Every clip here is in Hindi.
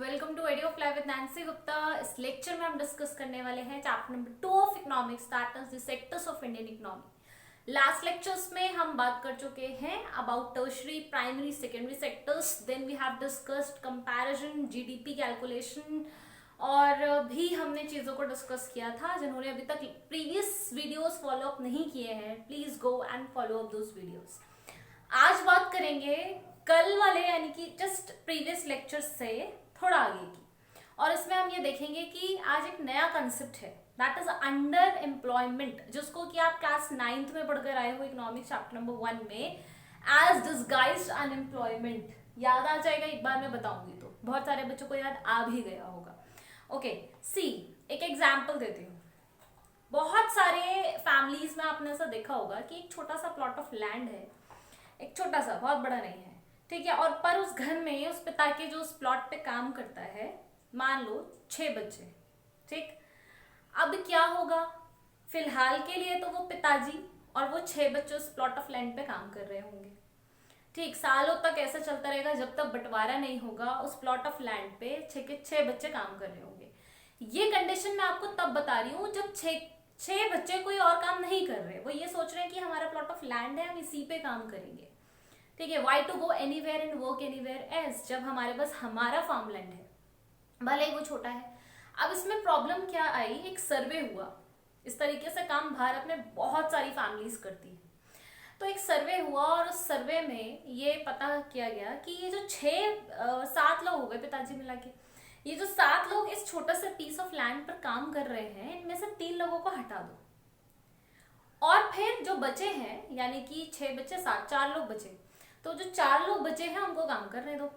Welcome to idea fly with Nancy Gupta. इस लेक्चर में हम डिस्कस करने वाले हैं chapter number 2 of economics, that is the sectors of Indian economy. Last lectures में हम बात कर चुके हैं about tertiary, primary, secondary sectors. Then we have discussed comparison, GDP calculation, और भी हमने चीज़ों को डिस्कस किया था। जिन्होंने अभी तक प्रीवियस वीडियोस फॉलो अप नहीं किए हैं, please go and follow up those videos. आज बात करेंगे कल वाले यानी कि जस्ट प्रीवियस लेक्चर से थोड़ा आगे की, और इसमें हम ये देखेंगे कि आज एक नया कंसेप्ट है, दैट इज अंडर एम्प्लॉयमेंट, जिसको कि आप क्लास 9th में पढ़कर आए हो इकोनॉमिक्स चैप्टर नंबर 1 में, एज डिस्गाइज्ड अनएम्प्लॉयमेंट। याद आ जाएगा, एक बार मैं बताऊंगी तो बहुत सारे बच्चों को याद आ भी गया होगा। ओके, सी एक एग्जाम्पल देती हूँ। बहुत सारे फैमिलीज में आपने ऐसा देखा होगा कि एक छोटा सा प्लॉट ऑफ लैंड है, एक छोटा सा, बहुत बड़ा नहीं है, ठीक है, और पर उस घर में उस पिता के जो उस प्लॉट पे काम करता है, मान लो 6 बच्चे, ठीक। अब क्या होगा, फिलहाल के लिए तो वो पिताजी और वो 6 बच्चे उस प्लॉट ऑफ लैंड पे काम कर रहे होंगे, ठीक। सालों तक ऐसा चलता रहेगा जब तक बंटवारा नहीं होगा, उस प्लॉट ऑफ लैंड पे 6 के 6 बच्चे काम कर रहे होंगे। ये कंडीशन मैं आपको तब बता रही हूँ जब 6 बच्चे कोई और काम नहीं कर रहे, वो ये सोच रहे हैं कि हमारा प्लॉट ऑफ लैंड है, हम इसी पे काम करेंगे, ठीक है। Why to go anywhere and work anywhere else, जब हमारे पास हमारा फार्म लैंड है, भले ही वो छोटा है। अब इसमें प्रॉब्लम क्या आई, एक सर्वे हुआ। इस तरीके से काम भारत में बहुत सारी फैमिलीज करती है। तो एक सर्वे हुआ और उस सर्वे में ये पता किया गया कि ये जो 7 लोग हो गए पिताजी मिला के, ये जो 7 लोग इस छोटे से पीस ऑफ लैंड पर काम कर रहे हैं, इनमें से 3 लोगों को हटा दो, और फिर जो बचे हैं, यानी कि 6 बच्चे 7, 4 लोग बचे, तो जो 4 लोग बचे हैं उनको काम करने दो।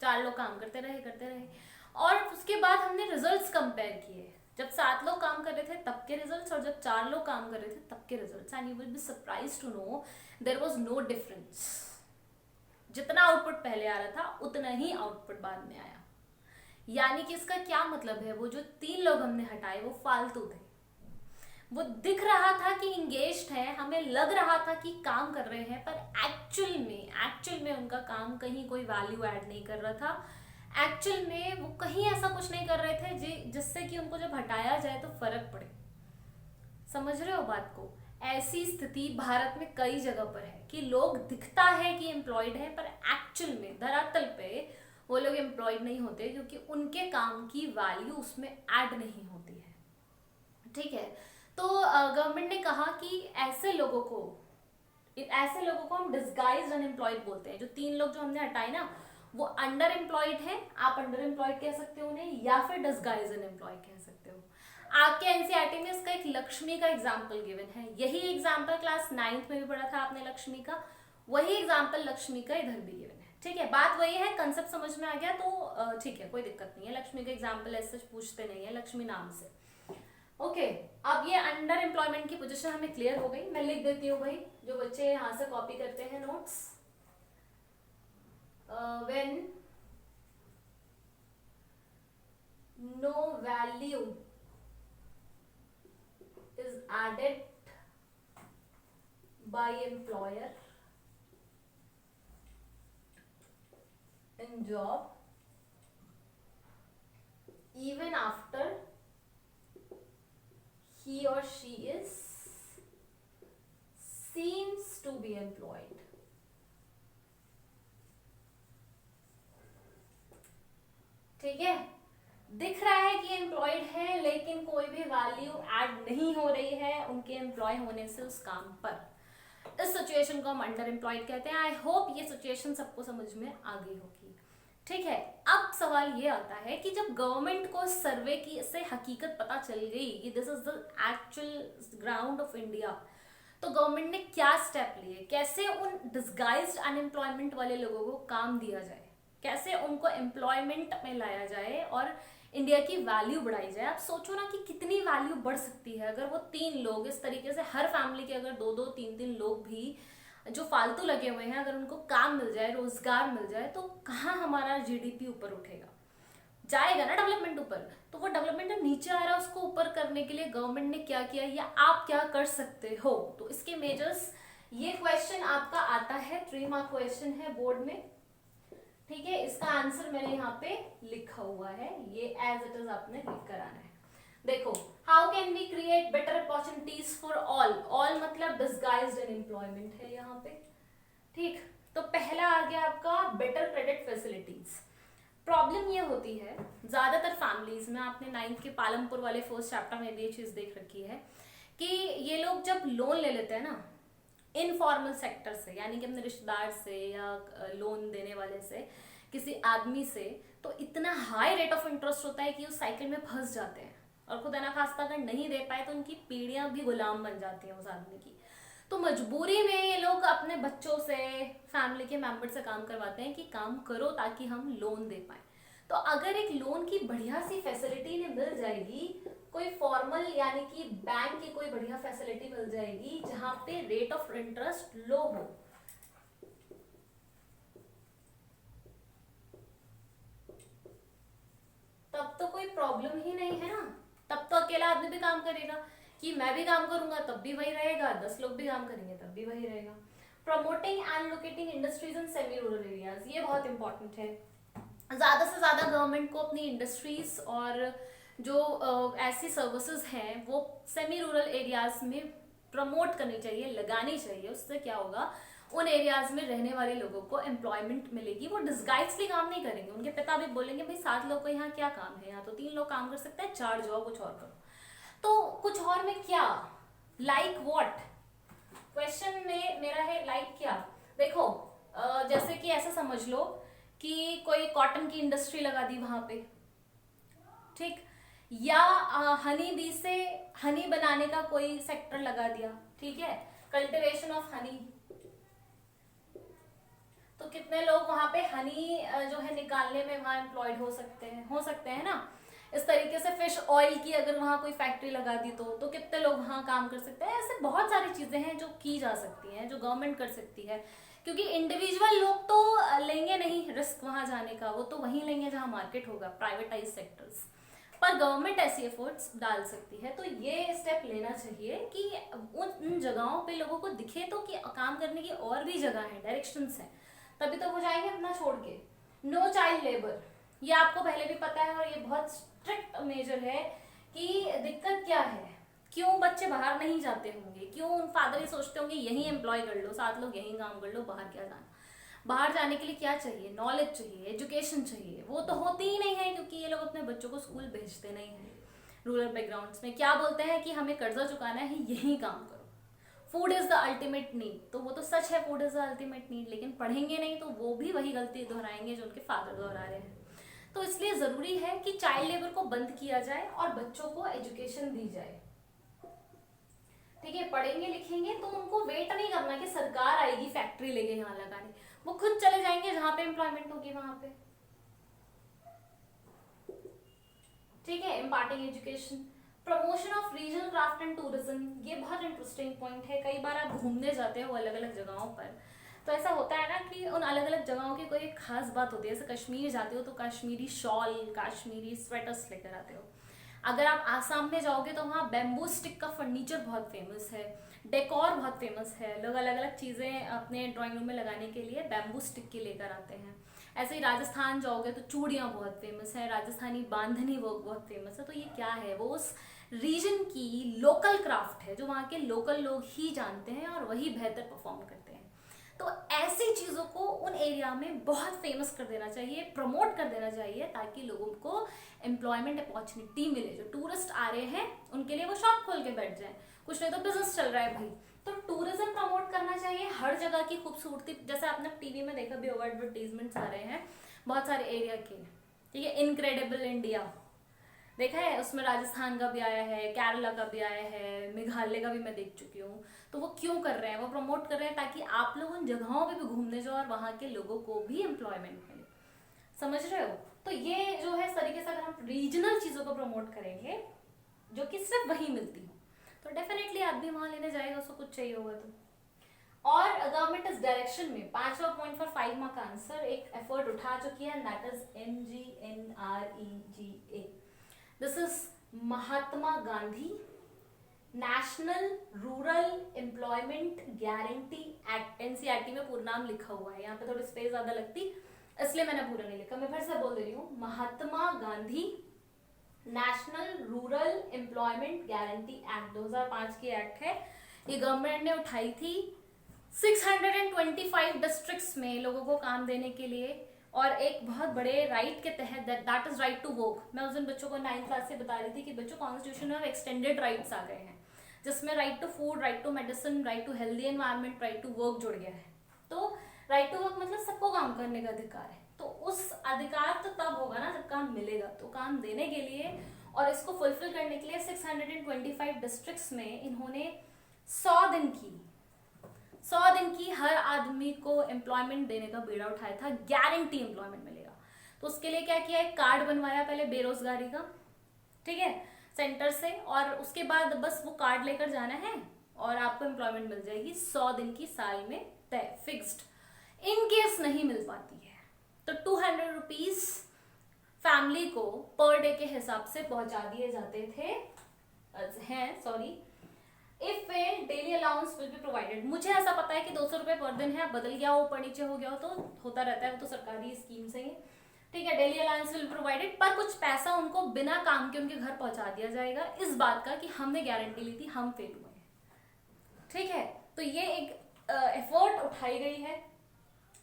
4 लोग काम करते रहे, और उसके बाद हमने रिजल्ट्स कंपेयर किए। जब 7 लोग काम कर रहे थे तब के रिजल्ट्स, और जब 4 लोग काम कर रहे थे तब के results, and you will be surprised to know there was no difference. जितना आउटपुट पहले आ रहा था उतना ही आउटपुट बाद में आया। यानी कि इसका क्या मतलब है, वो जो 3 लोग हमने हटाए वो फालतू थे। वो दिख रहा था कि इंगेज्ड है, हमें लग रहा था कि काम कर रहे हैं, पर एक्चुअल में उनका काम कहीं कोई वैल्यू ऐड नहीं कर रहा था। एक्चुअल में वो कहीं ऐसा कुछ नहीं कर रहे थे जिससे कि उनको जब हटाया जाए तो फर्क पड़े। समझ रहे हो बात को? ऐसी स्थिति भारत में कई जगह पर है कि लोग दिखता है कि एम्प्लॉयड है, पर एक्चुअल में धरातल पे वो लोग एम्प्लॉयड नहीं होते, क्योंकि उनके काम की वैल्यू उसमें ऐड नहीं होती है, ठीक है। तो गवर्नमेंट ने कहा कि ऐसे लोगों को हम डिस्गाइज्ड अनएम्प्लॉयड बोलते हैं। जो 3 लोग जो हमने हटाए ना, वो अंडर एम्प्लॉयड है, आप अंडर एम्प्लॉयड कह सकते हो उन्हें, या फिर डिस्गाइज्ड अनएम्प्लॉयड कह सकते हो। आपके एनसीईआरटी में इसका एक लक्ष्मी का एग्जाम्पल गिवन है। यही एग्जाम्पल क्लास 9th में भी पढ़ा था आपने लक्ष्मी का, वही एग्जाम्पल लक्ष्मी का इधर भी गिवन है, ठीक है। बात वही है, कंसेप्ट समझ में आ गया तो ठीक है, कोई दिक्कत नहीं है। लक्ष्मी का एग्जाम्पल ऐसे पूछते नहीं है लक्ष्मी नाम से, ओके। अब ये अंडर एम्प्लॉयमेंट की पोजीशन हमें क्लियर हो गई। मैं लिख देती हूँ भाई, जो बच्चे यहाँ से कॉपी करते हैं notes, when no value is added by employer in job, even after he or she is seems to be employed, ठीक है। दिख रहा है कि एम्प्लॉयड है, लेकिन कोई भी वैल्यू ऐड नहीं हो रही है उनके एम्प्लॉय होने से उस काम पर। इस सिचुएशन को हम अंडर एम्प्लॉयड कहते हैं। आई होप ये सिचुएशन सबको समझ में आ गई होगी, ठीक है। अब सवाल ये आता है कि जब गवर्नमेंट को सर्वे की से हकीकत पता चल गई कि this is the actual ground of India, तो गवर्नमेंट ने क्या स्टेप लिए, कैसे उन डिस्गाइज्ड अनएम्प्लॉयमेंट वाले लोगों को काम दिया जाए, कैसे उनको एम्प्लॉयमेंट में लाया जाए और इंडिया की वैल्यू बढ़ाई जाए। आप सोचो ना कि कितनी वैल्यू बढ़ सकती है अगर वो 3 लोग इस तरीके से, हर फैमिली के अगर 2-2, 3-3 लोग भी जो फालतू लगे हुए हैं, अगर उनको काम मिल जाए, रोजगार मिल जाए, तो कहाँ हमारा जीडीपी ऊपर उठेगा, जाएगा ना डेवलपमेंट ऊपर। तो वो डेवलपमेंट नीचे आ रहा है, उसको ऊपर करने के लिए गवर्नमेंट ने क्या किया या आप क्या कर सकते हो, तो इसके मेजर्स। ये क्वेश्चन आपका आता है, 3 मार्क क्वेश्चन है बोर्ड में, ठीक है, इसका आंसर मैंने यहाँ पे लिखा हुआ है, ये एज इट इज आपने लिख कर आना है। देखो, how can we create better opportunities for all, all मतलब डिस्गाइज्ड अनएम्प्लॉयमेंट है यहाँ पे। ठीक, तो पहला आ गया आपका बेटर क्रेडिट फैसिलिटीज। प्रॉब्लम ये होती है ज्यादातर फैमिलीज में, आपने 9th के पालमपुर वाले फर्स्ट चैप्टर में ये चीज देख रखी है कि ये लोग जब लोन ले लेते हैं ना इनफॉर्मल सेक्टर से, यानी कि अपने रिश्तेदार से या लोन देने वाले से, किसी आदमी से, तो इतना हाई रेट ऑफ इंटरेस्ट होता है कि उस साइकिल में फंस जाते हैं, और खुदा ना खास्ता अगर नहीं दे पाए तो उनकी पीढ़ियां भी गुलाम बन जाती हैं उस आदमी की। तो मजबूरी में ये लोग अपने बच्चों से, फैमिली के मेंबर से काम करवाते हैं कि काम करो ताकि हम लोन दे पाए। तो अगर एक लोन की बढ़िया सी फैसिलिटी इन्हें मिल जाएगी, कोई फॉर्मल यानी कि बैंक की कोई बढ़िया फैसिलिटी मिल जाएगी जहां पे रेट ऑफ इंटरेस्ट लो हो, तब तो कोई प्रॉब्लम ही नहीं है ना। तब तो अकेला आदमी भी काम करेगा, कि मैं भी काम करूंगा तब भी वही रहेगा, 10 लोग भी काम करेंगे तब भी वही रहेगा। Promoting and locating industries in semi rural areas, ये बहुत इंपॉर्टेंट है। ज्यादा से ज्यादा गवर्नमेंट को अपनी इंडस्ट्रीज और जो ऐसी सर्विसेज हैं वो सेमी रूरल एरियाज में प्रमोट करनी चाहिए, लगानी चाहिए। उससे क्या होगा, उन एरियाज में रहने वाले लोगों को एम्प्लॉयमेंट मिलेगी, वो डिस्गाइजली काम नहीं करेंगे। उनके पिता भी बोलेंगे भाई 7 लोग को यहाँ क्या काम है, यहाँ तो 3 लोग काम कर सकते हैं, 4 जाओ कुछ और करो। तो कुछ और में क्या, लाइक व्हाट, क्वेश्चन में मेरा है लाइक क्या। देखो जैसे कि ऐसा समझ लो कि कोई कॉटन की इंडस्ट्री लगा दी वहां पे, ठीक, या हनी बी से हनी बनाने का कोई सेक्टर लगा दिया, ठीक है, कल्टीवेशन ऑफ हनी। तो कितने लोग वहां पे हनी जो है निकालने में वहां एम्प्लॉयड हो सकते हैं ना। इस तरीके से फिश ऑयल की अगर वहां कोई फैक्ट्री लगा दी तो कितने लोग वहां काम कर सकते हैं। ऐसे बहुत सारी चीजें हैं जो की जा सकती हैं, जो गवर्नमेंट कर सकती है, क्योंकि इंडिविजुअल लोग तो लेंगे नहीं रिस्क वहां जाने का, वो तो वहीं लेंगे जहां मार्केट होगा, प्राइवेटाइज सेक्टर्स। पर गवर्नमेंट ऐसी एफर्ट्स डाल सकती है। तो ये स्टेप लेना चाहिए कि उन जगहों पे लोगों को दिखे तो कि काम करने की और भी जगह है, डायरेक्शंस हैं, तभी तो वो जाएंगे अपना छोड़ के। नो चाइल्ड लेबर, ये आपको पहले भी पता है और ये बहुत स्ट्रिक्ट मेजर है कि दिक्कत क्या है, क्यों बच्चे बाहर नहीं जाते होंगे, क्यों उन फादर ही सोचते होंगे यहीं एम्प्लॉय कर लो, 7 लोग यहीं काम कर लो, बाहर क्या जाना। बाहर जाने के लिए क्या चाहिए, नॉलेज चाहिए, एजुकेशन चाहिए, वो तो होती ही नहीं है क्योंकि ये लोग अपने बच्चों को स्कूल भेजते नहीं हैं। रूरल बैकग्राउंड्स में क्या बोलते हैं कि हमें कर्जा चुकाना है, यहीं काम करो, food is the ultimate need. तो वो तो सच है, food is the ultimate need, लेकिन पढ़ेंगे नहीं तो वो भी वही गलती दोहराएंगे जो उनके फादर दोहरा रहे हैं। तो इसलिए जरूरी है कि चाइल्ड लेबर को बंद किया जाए और बच्चों को एजुकेशन दी जाए। ठीक है, पढ़ेंगे लिखेंगे तो उनको वेट नहीं करना कि सरकार आएगी फैक्ट्री लेके यहाँ लगाने, वो खुद चले जाएंगे जहां पे एम्प्लॉयमेंट होगी वहां पे। ठीक है, imparting education, promotion of regional craft and tourism, ये बहुत इंटरेस्टिंग पॉइंट है। कई बार आप घूमने जाते हो अलग अलग जगहों पर, तो ऐसा होता है ना कि उन अलग अलग जगहों की कोई एक खास बात होती है। जैसे कश्मीर जाते हो तो कश्मीरी शॉल, कश्मीरी स्वेटर्स लेकर आते हो। अगर आप आसाम में जाओगे तो वहाँ बैम्बू स्टिक का फर्नीचर बहुत फेमस है, डेकोर बहुत फेमस है, लोग अलग अलग चीज़ें अपने ड्राइंग रूम में लगाने के लिए बैम्बू स्टिक की लेकर आते हैं। ऐसे ही राजस्थान जाओगे तो चूड़ियाँ बहुत फेमस है, राजस्थानी बांधनी वर्क बहुत फेमस है। तो ये क्या है, वो उस रीजन की लोकल क्राफ्ट है जो वहाँ के लोकल लोग ही जानते हैं और वही बेहतर परफॉर्म करते हैं। तो ऐसी चीज़ों को उन एरिया में बहुत फेमस कर देना चाहिए, प्रमोट कर देना चाहिए, ताकि लोगों को एम्प्लॉयमेंट अपॉर्चुनिटी मिले। जो टूरिस्ट आ रहे हैं उनके लिए वो शॉप खोल के बैठ जाए, कुछ नहीं तो बिजनेस चल रहा है भाई। तो टूरिज्म प्रमोट करना चाहिए, हर जगह की खूबसूरती, जैसे आपने टीवी में देखा भी होगा, एडवर्टीजमेंट्स आ रहे हैं बहुत सारे एरिया के, ठीक है, इनक्रेडिबल इंडिया देखा है, उसमें राजस्थान का भी आया है, केरला का भी आया है, मेघालय का भी मैं देख चुकी हूँ। तो वो क्यों कर रहे हैं, वो प्रमोट कर रहे हैं ताकि आप लोग उन जगहों पे भी घूमने जाओ और वहाँ के लोगों को भी एम्प्लॉयमेंट मिले। समझ रहे हो। तो ये जो है इस तरीके से अगर हम रीजनल चीज़ों को प्रमोट करेंगे जो कि सिर्फ वहीं मिलती हो, तो डेफिनेटली आदमी वहाँ लेने जाएगा, उसको कुछ चाहिए होगा तो। और गवर्नमेंट इस डायरेक्शन में 5वां पॉइंट फॉर 5 मार्क आंसर एक एफर्ट उठा चुकी है, that is MGNREGA। This is Mahatma Gandhi national rural employment guarantee act. NCERT में पूरा नाम लिखा हुआ है, यहाँ पे थोड़ी स्पेस ज्यादा लगती, इसलिए मैंने पूरा नहीं लिखा, मैं फिर से बोल दे रही हूँ, Mahatma Gandhi national rural employment guarantee act 2005 की एक्ट है। ये गवर्नमेंट ने उठाई थी 625 डिस्ट्रिक्ट्स में लोगों को काम देने के लिए, और एक बहुत बड़े राइट के तहत, that is right to work. मैं उस दिन बच्चों को 9th क्लास से बता रही थी कि बच्चों कॉन्स्टिट्यूशन में एक्सटेंडेड राइट्स आ गए हैं, जिसमें right to food, right to medicine, right to healthy environment, right to work जुड़ गया है। तो राइट टू वर्क मतलब सबको काम करने का अधिकार है। तो उस अधिकार तो तब होगा ना जब काम मिलेगा। तो काम देने के लिए और इसको फुलफिल करने के लिए 625 डिस्ट्रिक्ट्स में इन्होंने 100 दिन की हर आदमी को एम्प्लॉयमेंट देने का बीड़ा उठाया था, गारंटी एम्प्लॉयमेंट मिलेगा। तो उसके लिए क्या किया, एक कार्ड बनवाया पहले बेरोजगारी का, ठीक है, सेंटर से, और उसके बाद बस वो कार्ड लेकर जाना है और आपको एम्प्लॉयमेंट मिल जाएगी 100 दिन की, साल में तय, फिक्स्ड। इन केस नहीं मिल पाती है तो 200 रुपीज फैमिली को पर डे के हिसाब से पहुंचा दिए जाते थे, if A daily allowance will be provided. मुझे ऐसा पता है कि 200 रुपए पर दिन है, बदल गया हो, ऊपर नीचे हो गया हो तो होता रहता है, वो तो सरकारी स्कीम से ही, ठीक है। डेली अलाउंस विल प्रोवाइडेड, पर कुछ पैसा उनको बिना काम के उनके घर पहुंचा दिया जाएगा, इस बात का कि हमने गारंटी ली थी, हम फेल हुए हैं, ठीक है। तो ये एक एफर्ट उठाई गई है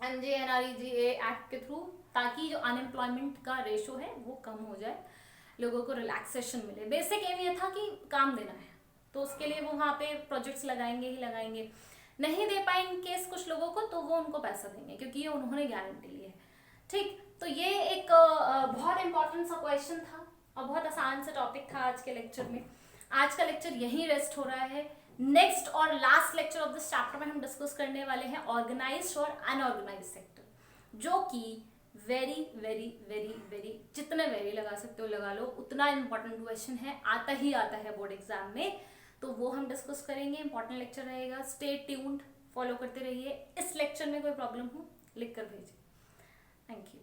MJNREGA एक्ट के थ्रू, ताकि जो अनएम्प्लॉयमेंट का रेशो है वो कम हो जाए, लोगों को रिलैक्सेशन मिले। बेसिक एम ये था कि काम देना है, तो उसके लिए वो वहाँ पे प्रोजेक्ट्स लगाएंगे ही लगाएंगे। नहीं दे पाए इन केस कुछ लोगों को, तो वो उनको पैसा देंगे, क्योंकि ये उन्होंने गारंटी ली है, ठीक। तो ये एक बहुत इंपॉर्टेंट सा क्वेश्चन था और बहुत आसान सा टॉपिक था आज के लेक्चर में। आज का लेक्चर यहीं रेस्ट हो रहा है। नेक्स्ट और last lecture of this chapter में हम डिस्कस करने वाले हैं ऑर्गेनाइज्ड और अनऑर्गेनाइज्ड सेक्टर, जो कि वेरी वेरी वेरी वेरी, जितने वेरी लगा सकते हो लगा लो, उतना इंपॉर्टेंट क्वेश्चन है, आता ही आता है बोर्ड एग्जाम में। तो वो हम डिस्कस करेंगे, इंपॉर्टेंट लेक्चर रहेगा, स्टे ट्यून्ड, फॉलो करते रहिए। इस लेक्चर में कोई प्रॉब्लम हो लिख कर भेजिए। Thank you.